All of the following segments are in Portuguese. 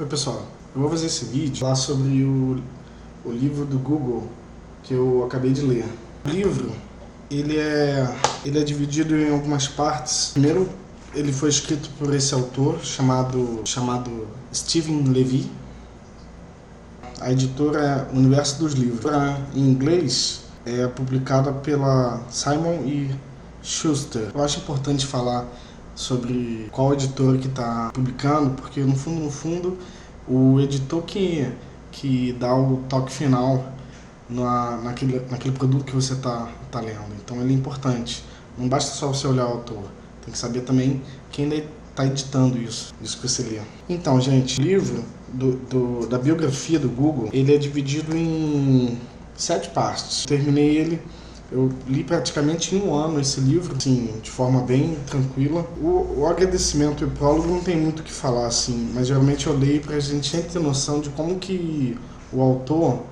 Oi pessoal, eu vou fazer esse vídeo falar sobre o livro do Google que eu acabei de ler. O livro, ele é dividido em algumas partes. Primeiro, ele foi escrito por esse autor chamado Steven Levy. A editora é Universo dos Livros. Em inglês, é publicada pela Simon e Schuster. Eu acho importante falar sobre qual editora que está publicando, porque no fundo, o editor que dá o toque final naquele produto que você está lendo. Então ele é importante. Não basta só você olhar o autor, tem que saber também quem está editando isso que você lê. Então, gente, o livro da biografia do Google, ele é dividido em 7 partes. Terminei ele. Eu li praticamente em um ano esse livro, assim, de forma bem tranquila. O agradecimento e o prólogo não tem muito o que falar, assim, mas geralmente eu leio pra gente sempre ter noção de como que o autor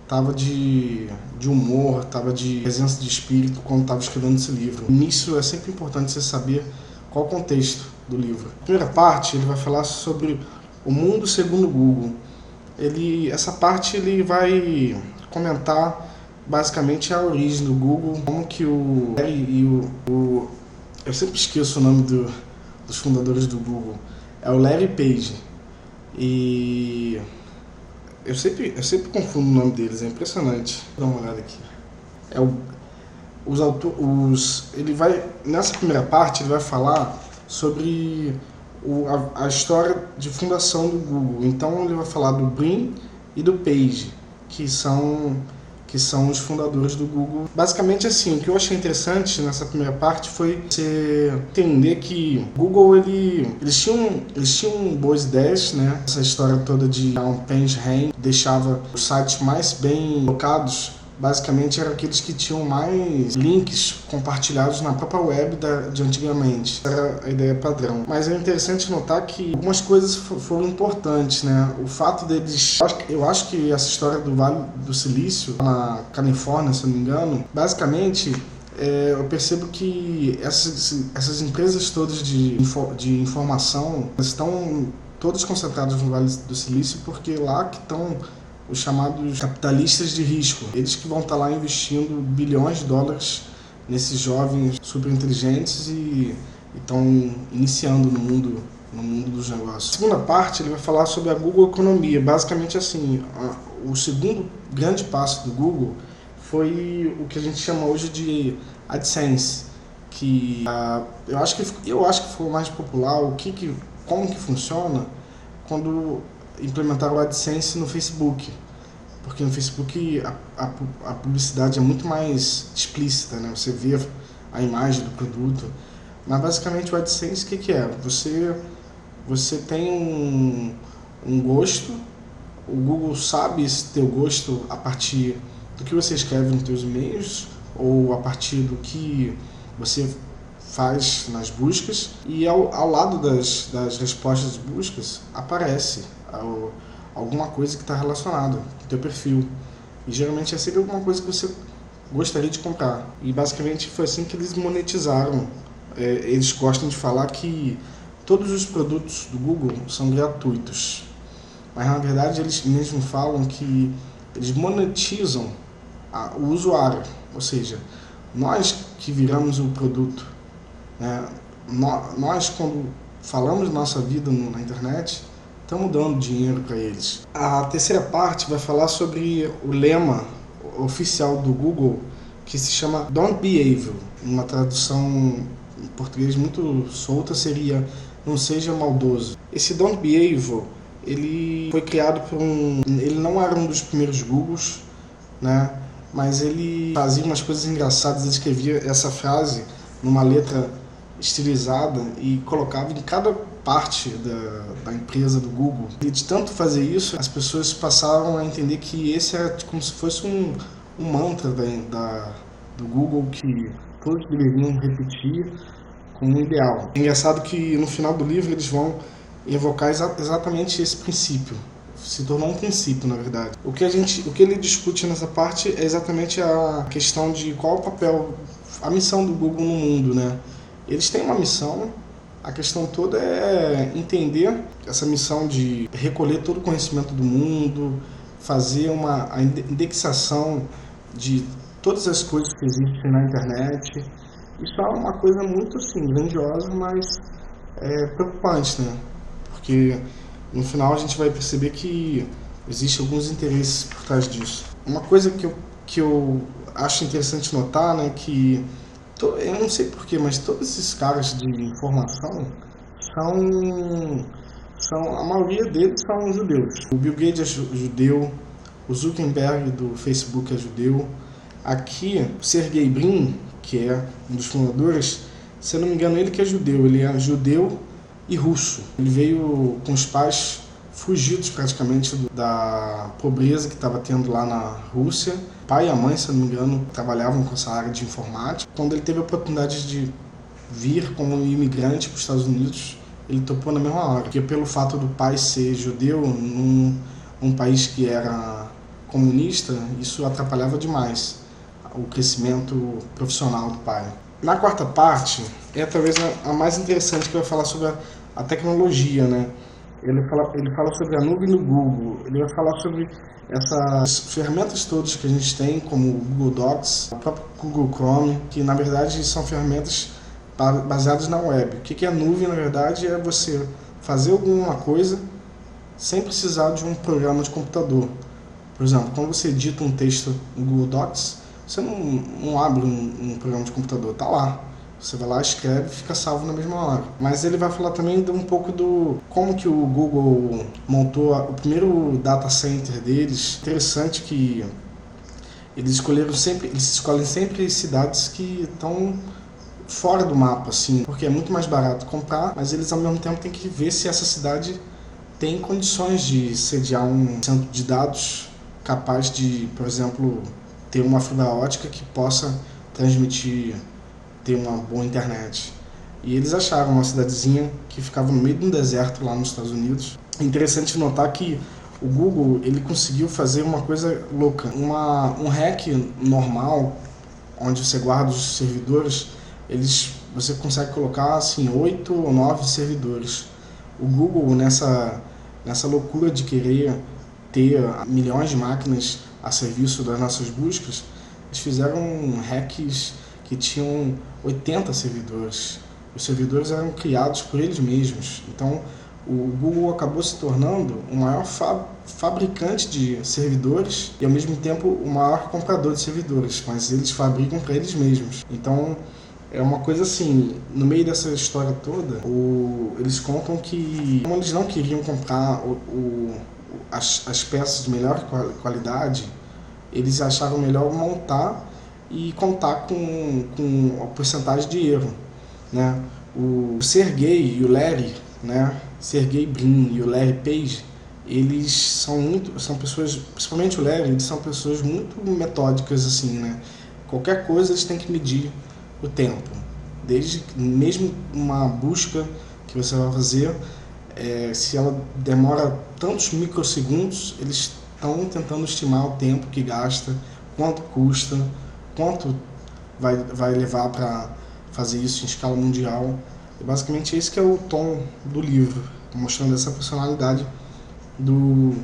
tava de humor, tava de presença de espírito quando estava escrevendo esse livro. Nisso é sempre importante você saber qual o contexto do livro. A primeira parte, ele vai falar sobre o mundo segundo o Google. Essa parte ele vai comentar basicamente a origem do Google, como que eu sempre esqueço o nome dos fundadores do Google, é o Larry Page, e eu sempre confundo o nome deles, é impressionante. Vou dar uma olhada aqui. Nessa primeira parte ele vai falar sobre a história de fundação do Google. Então ele vai falar do Brin e do Page, que são os fundadores do Google. Basicamente assim, o que eu achei interessante nessa primeira parte foi você entender que o Google, eles tinham boas ideias, né? Essa história toda de um PageRank deixava os sites mais bem colocados, basicamente eram aqueles que tinham mais links compartilhados na própria web de antigamente. Era a ideia padrão. Mas é interessante notar que algumas coisas foram importantes, né? O fato deles... Eu acho que essa história do Vale do Silício, na Califórnia, se eu não me engano, basicamente... eu percebo que essas empresas todas de informação estão todas concentradas no Vale do Silício, porque lá que estão os chamados capitalistas de risco. Eles que vão estar lá investindo bilhões de dólares nesses jovens super inteligentes e estão iniciando no mundo dos negócios. A segunda parte ele vai falar sobre a Google Economia. Basicamente assim, o segundo grande passo do Google foi o que a gente chama hoje de AdSense, que eu acho que foi o mais popular. Como que funciona quando implementaram o AdSense no Facebook, porque no Facebook a publicidade é muito mais explícita, né? Você vê a imagem do produto, mas basicamente o AdSense, o que é? Você tem um gosto, o Google sabe esse teu gosto a partir do que você escreve nos teus e-mails ou a partir do que você faz nas buscas, e ao lado das respostas de buscas aparece alguma coisa que está relacionada com o teu perfil, e geralmente é sempre alguma coisa que você gostaria de comprar. E basicamente foi assim que eles monetizaram. Eles gostam de falar que todos os produtos do Google são gratuitos, mas na verdade eles mesmos falam que eles monetizam o usuário, ou seja, nós que viramos o produto, né? Nós quando falamos da nossa vida na internet, estamos dando dinheiro para eles. A terceira parte vai falar sobre o lema oficial do Google, que se chama Don't Be Evil. Uma tradução em português muito solta seria não seja maldoso. Esse Don't Be Evil, ele foi criado por ele não era um dos primeiros Googles, né? Mas ele fazia umas coisas engraçadas. Ele escrevia essa frase numa letra estilizada e colocava em cada parte da empresa do Google. E de tanto fazer isso, as pessoas passaram a entender que esse era como se fosse um mantra do Google que todos deveriam repetir como um ideal. É engraçado que no final do livro eles vão evocar exatamente esse princípio. Se tornou um princípio, na verdade. O que ele discute nessa parte é exatamente a questão de qual o papel, a missão do Google no mundo, né? Eles têm uma missão, A questão toda é entender essa missão de recolher todo o conhecimento do mundo, fazer a indexação de todas as coisas que existem na internet. Isso é uma coisa muito assim, grandiosa, mas preocupante, né? Porque no final a gente vai perceber que existem alguns interesses por trás disso. Uma coisa que eu acho interessante notar, né, que eu não sei porquê, mas todos esses caras de informação a maioria deles são judeus. O Bill Gates é judeu, o Zuckerberg do Facebook é judeu. Aqui, o Sergey Brin, que é um dos fundadores, se eu não me engano, ele que é judeu, ele é judeu e russo. Ele veio com os pais fugidos praticamente da pobreza que estava tendo lá na Rússia. O pai e a mãe, se eu não me engano, trabalhavam com essa área de informática. Quando ele teve a oportunidade de vir como imigrante para os Estados Unidos, ele topou na mesma hora. Porque pelo fato do pai ser judeu, num país que era comunista, isso atrapalhava demais o crescimento profissional do pai. Na quarta parte, é talvez a mais interessante, que vai falar sobre a tecnologia, né? Ele fala sobre a nuvem do Google, ele vai falar sobre essas ferramentas todas que a gente tem, como o Google Docs, o próprio Google Chrome, que na verdade são ferramentas baseadas na web. O que é a nuvem, na verdade, é você fazer alguma coisa sem precisar de um programa de computador. Por exemplo, quando você edita um texto no Google Docs, você não abre um programa de computador, tá lá. Você vai lá, escreve e fica salvo na mesma hora. Mas ele vai falar também de um pouco do como que o Google montou o primeiro data center deles. Interessante que eles escolhem sempre cidades que estão fora do mapa, assim, porque é muito mais barato comprar, mas eles ao mesmo tempo têm que ver se essa cidade tem condições de sediar um centro de dados capaz de, por exemplo, ter uma fibra ótica que possa ter uma boa internet. E eles acharam uma cidadezinha que ficava no meio de um deserto lá nos Estados Unidos. É interessante notar que o Google ele conseguiu fazer uma coisa louca. Um hack normal, onde você guarda os servidores, você consegue colocar assim 8 ou 9 servidores. O Google, nessa loucura de querer ter milhões de máquinas a serviço das nossas buscas, eles fizeram hacks que tinham 80 servidores. Os servidores eram criados por eles mesmos. Então, o Google acabou se tornando o maior fabricante de servidores e, ao mesmo tempo, o maior comprador de servidores, mas eles fabricam para eles mesmos. Então, é uma coisa assim, no meio dessa história toda, eles contam que, como eles não queriam comprar as peças de melhor qualidade, eles acharam melhor montar e contar com a porcentagem de erro, né? O Sergey e o Larry, né? Sergey Brin e o Larry Page, eles são pessoas, principalmente o Larry, eles são pessoas muito metódicas, assim, né? Qualquer coisa eles têm que medir o tempo, mesmo uma busca que você vai fazer, se ela demora tantos microsegundos, eles estão tentando estimar o tempo que gasta, quanto custa, quanto vai levar para fazer isso em escala mundial. E basicamente esse que é o tom do livro, mostrando essa personalidade do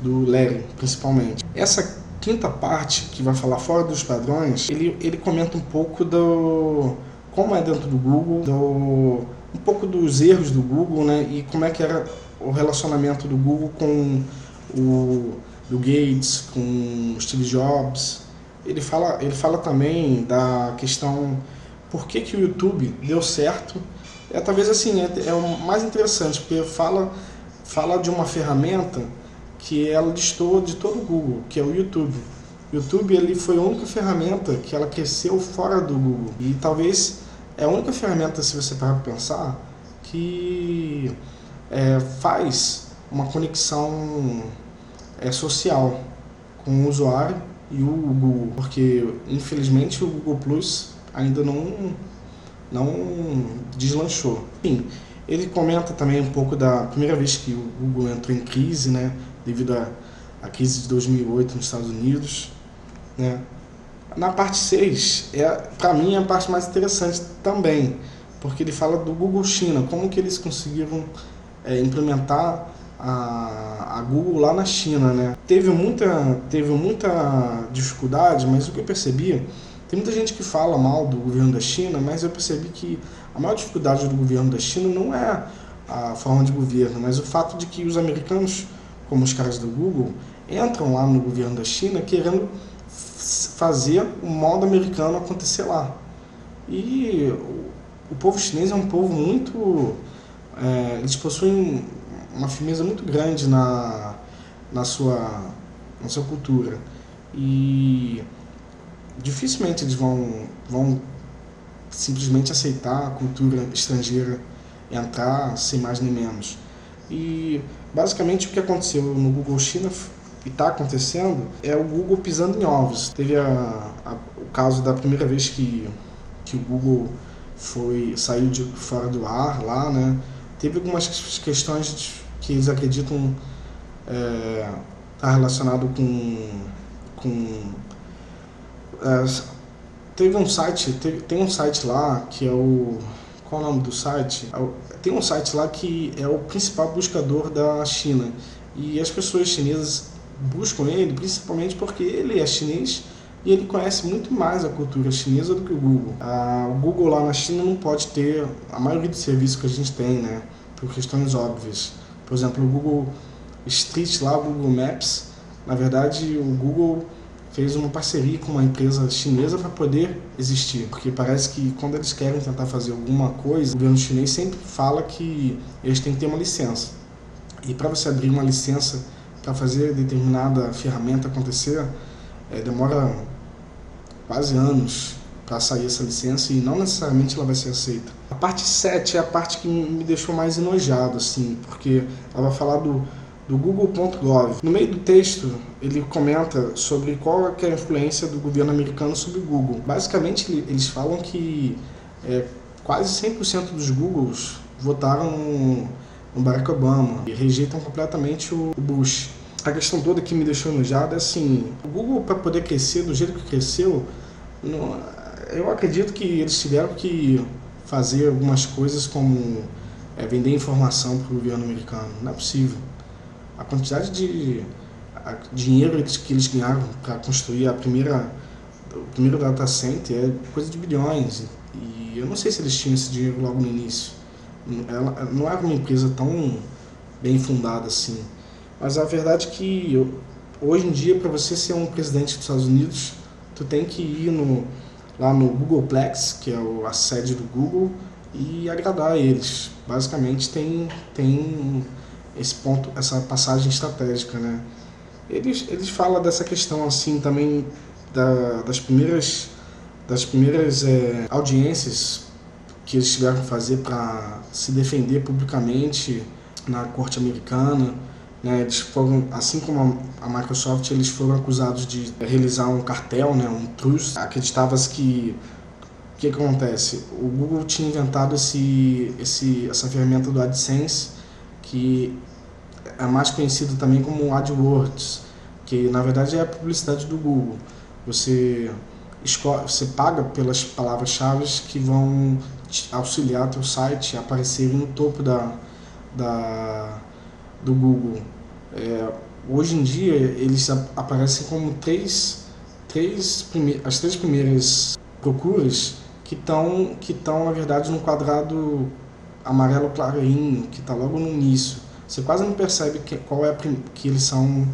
Larry, principalmente. Essa quinta parte, que vai falar fora dos padrões, ele comenta um pouco do como é dentro do Google, um pouco dos erros do Google, né, e como é que era o relacionamento do Google com o Bill Gates, com o Steve Jobs. Ele fala também da questão por que o YouTube deu certo. Talvez assim, é o mais interessante, porque fala de uma ferramenta que ela destoa de todo o Google, que é o YouTube. O YouTube ele foi a única ferramenta que ela cresceu fora do Google. E talvez é a única ferramenta, se você parar para pensar, que faz uma conexão social com o usuário e o Google. Porque, infelizmente, o Google Plus ainda não deslanchou. Enfim, ele comenta também um pouco da primeira vez que o Google entrou em crise, né, devido à crise de 2008 nos Estados Unidos, né. Na parte 6, para mim, é a parte mais interessante também, porque ele fala do Google China, como que eles conseguiram implementar a Google lá na China, né? Teve muita dificuldade, mas o que eu percebi, tem muita gente que fala mal do governo da China, mas eu percebi que a maior dificuldade do governo da China não é a forma de governo, mas o fato de que os americanos, como os caras do Google, entram lá no governo da China querendo fazer o modo americano acontecer lá. E o povo chinês é um povo muito... eles possuem uma firmeza muito grande na sua cultura. E dificilmente eles vão simplesmente aceitar a cultura estrangeira entrar sem mais nem menos. E basicamente o que aconteceu no Google China e está acontecendo é o Google pisando em ovos. Teve o caso da primeira vez que o Google saiu de fora do ar lá, né? Teve algumas questões que eles acreditam tá relacionado teve um site, tem um site lá que é o... Qual é o nome do site? Tem um site lá que é o principal buscador da China. E as pessoas chinesas buscam ele principalmente porque ele é chinês e ele conhece muito mais a cultura chinesa do que o Google. O Google lá na China não pode ter a maioria dos serviços que a gente tem, né? Por questões óbvias. Por exemplo, o Google Street lá, o Google Maps, na verdade o Google fez uma parceria com uma empresa chinesa para poder existir, porque parece que quando eles querem tentar fazer alguma coisa, o governo chinês sempre fala que eles têm que ter uma licença. E para você abrir uma licença para fazer determinada ferramenta acontecer, demora quase anos para sair essa licença e não necessariamente ela vai ser aceita. A parte 7 é a parte que me deixou mais enojado, assim, porque ela vai falar do Google.gov. No meio do texto, ele comenta sobre qual é a influência do governo americano sobre o Google. Basicamente, eles falam que quase 100% dos Googles votaram no Barack Obama e rejeitam completamente o Bush. A questão toda que me deixou enojado é assim, o Google, para poder crescer do jeito que cresceu, eu acredito que eles tiveram que fazer algumas coisas como vender informação para o governo americano. Não é possível. A quantidade de dinheiro que eles ganharam para construir o primeiro data center é coisa de bilhões. E eu não sei se eles tinham esse dinheiro logo no início. Ela não era uma empresa tão bem fundada assim. Mas a verdade é que hoje em dia, para você ser um presidente dos Estados Unidos, tu tem que ir lá no Googleplex, que é a sede do Google, e agradar a eles. Basicamente tem esse ponto, essa passagem estratégica, né? Eles falam dessa questão assim também das primeiras audiências que eles tiveram que fazer para se defender publicamente na corte americana, né? Eles foram, assim como a Microsoft, eles foram acusados de realizar um cartel, né? Um truce. Acreditava-se que o que acontece? O Google tinha inventado essa ferramenta do AdSense, que é mais conhecido também como AdWords, que na verdade é a publicidade do Google. Você paga pelas palavras-chave que vão auxiliar teu site a aparecer no topo do Google. Hoje em dia eles aparecem como as três primeiras procuras que estão na verdade no quadrado amarelo clarinho, que está logo no início. Você quase não percebe qual é que eles são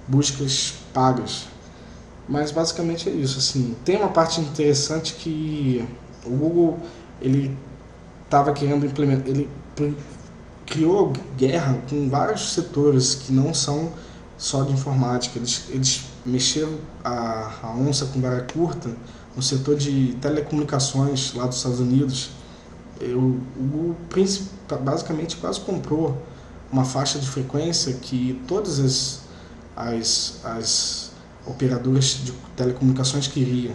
buscas pagas. Mas basicamente é isso. Assim, tem uma parte interessante que o Google ele estava querendo implementar, ele criou guerra com vários setores que não são só de informática. Eles mexeram a onça com vara curta no setor de telecomunicações lá dos Estados Unidos. O Google basicamente quase comprou uma faixa de frequência que todas as operadoras de telecomunicações queriam,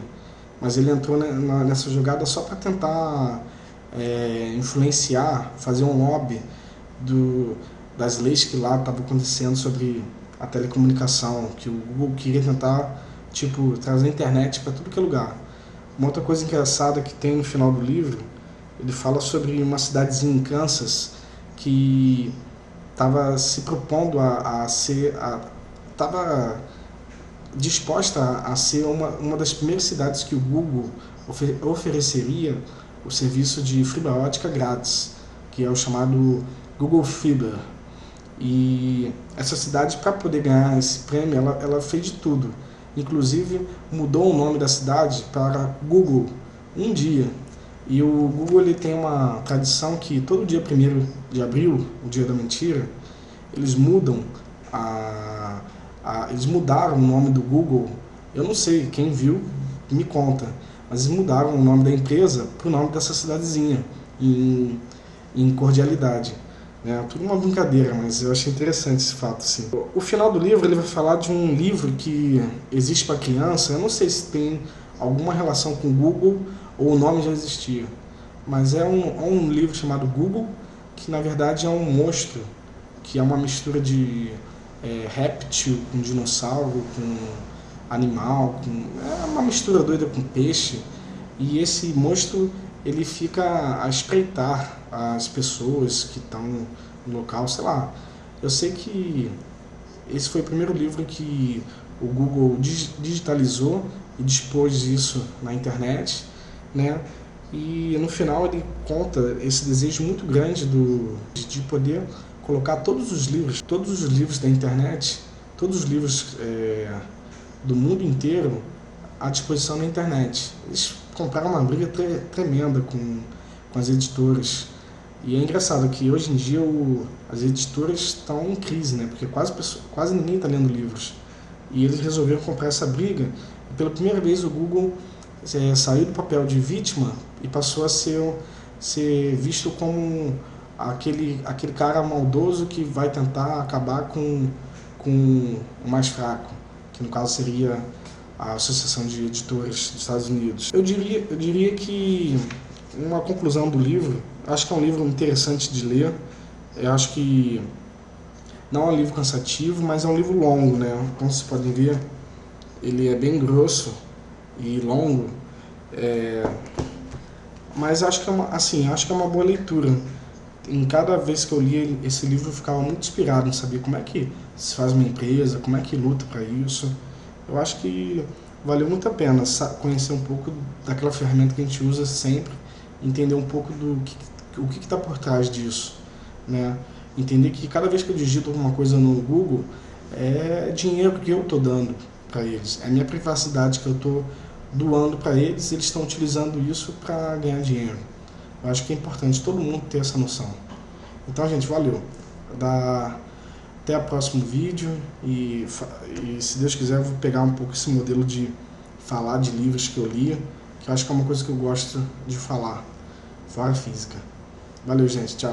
mas ele entrou nessa jogada só para tentar influenciar, fazer um lobby das leis que lá estavam acontecendo sobre a telecomunicação, que o Google queria tentar trazer a internet para tudo que é lugar. Uma outra coisa engraçada que tem no final do livro, ele fala sobre uma cidadezinha em Kansas que estava se propondo estava disposta a ser uma das primeiras cidades que o Google ofereceria o serviço de fibra ótica grátis, que é o chamado Google Fiber. E essa cidade, para poder ganhar esse prêmio, ela fez de tudo. Inclusive, mudou o nome da cidade para Google, um dia. E o Google ele tem uma tradição que todo dia 1º de abril, o dia da mentira, eles mudam eles mudaram o nome do Google. Eu não sei, quem viu me conta, mas eles mudaram o nome da empresa para o nome dessa cidadezinha, em cordialidade. Tudo uma brincadeira, mas eu achei interessante esse fato. Assim. O final do livro ele vai falar de um livro que existe para criança. Eu não sei se tem alguma relação com o Google ou o nome já existia, mas é um livro chamado Google, que na verdade é um monstro, que é uma mistura de réptil com dinossauro, com animal, é uma mistura doida com peixe. E esse monstro ele fica a espreitar as pessoas que estão no local, sei lá. Eu sei que esse foi o primeiro livro que o Google digitalizou e dispôs isso na internet, né? E no final ele conta esse desejo muito grande de poder colocar todos os livros da internet, todos os livros do mundo inteiro à disposição na internet. Eles compraram uma briga tremenda com as editoras. E é engraçado que hoje em dia as editoras estão em crise, né? Porque quase ninguém está lendo livros. E eles resolveram comprar essa briga. E pela primeira vez o Google saiu do papel de vítima e passou a ser visto como aquele cara maldoso que vai tentar acabar com o mais fraco, que no caso seria a Associação de Editores dos Estados Unidos. Eu diria que uma conclusão do livro, acho que é um livro interessante de ler. Eu acho que não é um livro cansativo, mas é um livro longo, né? Como vocês podem ver, ele é bem grosso e longo, mas acho que é uma boa leitura. Em cada vez que eu li esse livro eu ficava muito inspirado em saber como é que se faz uma empresa, como é que luta para isso. Eu acho que valeu muito a pena conhecer um pouco daquela ferramenta que a gente usa sempre, entender um pouco o que está por trás disso, né? Entender que cada vez que eu digito alguma coisa no Google é dinheiro que eu estou dando para eles, é minha privacidade que eu estou doando para eles, eles estão utilizando isso para ganhar dinheiro. Eu acho que é importante todo mundo ter essa noção. Então, gente, valeu. Até o próximo vídeo e se Deus quiser eu vou pegar um pouco esse modelo de falar de livros que eu li, que eu acho que é uma coisa que eu gosto de falar, fora física. Valeu, gente. Tchau.